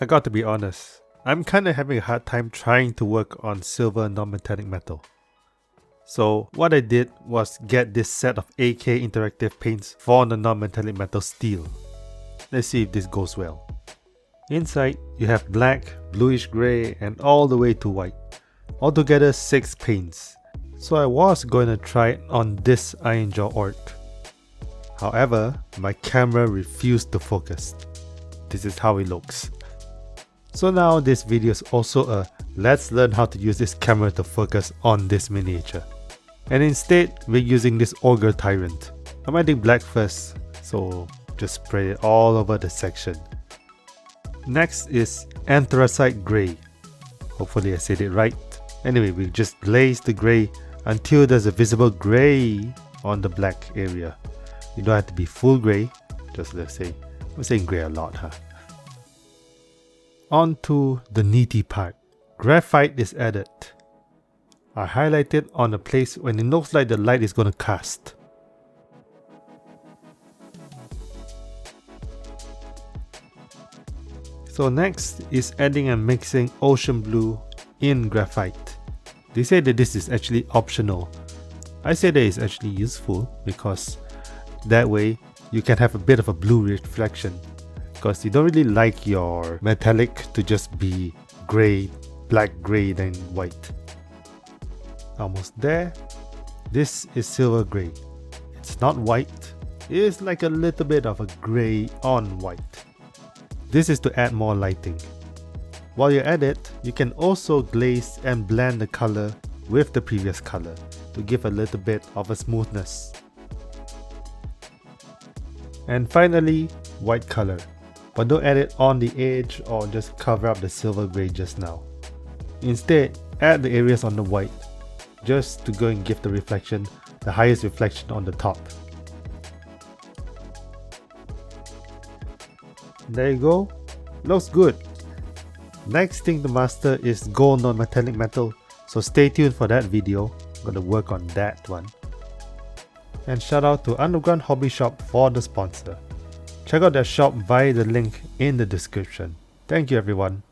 I got to be honest, I'm kinda having a hard time trying to work on silver non-metallic metal. So what I did was get this set of AK interactive paints for the non-metallic metal steel. Let's see if this goes well. Inside, you have black, bluish grey and all the way to white. Altogether 6 paints. So I was going to try it on this iron jaw orc. However, my camera refused to focus. This is how it looks. So now this video is also a let's learn how to use this camera to focus on this miniature. And instead, we're using this ogre tyrant. I'm adding black first, so just spray it all over the section. Next is anthracite grey. Hopefully I said it right. Anyway, we just glaze the grey until there's a visible grey on the black area. You don't have to be full grey, just let's say, we're saying grey a lot, huh? On to the nitty part. Graphite is added. I highlight it on a place when it looks like the light is going to cast. So next is adding and mixing ocean blue in graphite. They say that this is actually optional. I say that it's actually useful because that way you can have a bit of a blue reflection, because you don't really like your metallic to just be grey, black grey then white. Almost there. This is silver grey. It's not white, it is like a little bit of a grey on white. This is to add more lighting. While you're at it, you can also glaze and blend the color with the previous color to give a little bit of a smoothness. And finally, white color. But don't add it on the edge or just cover up the silver grey just now. Instead, add the areas on the white, just to go and give the reflection, the highest reflection on the top. There you go, looks good. Next thing to master is gold non-metallic metal, so stay tuned for that video. I'm gonna work on that one. And shout out to Underground Hobby Shop for the sponsor. Check out their shop via the link in the description. Thank you everyone.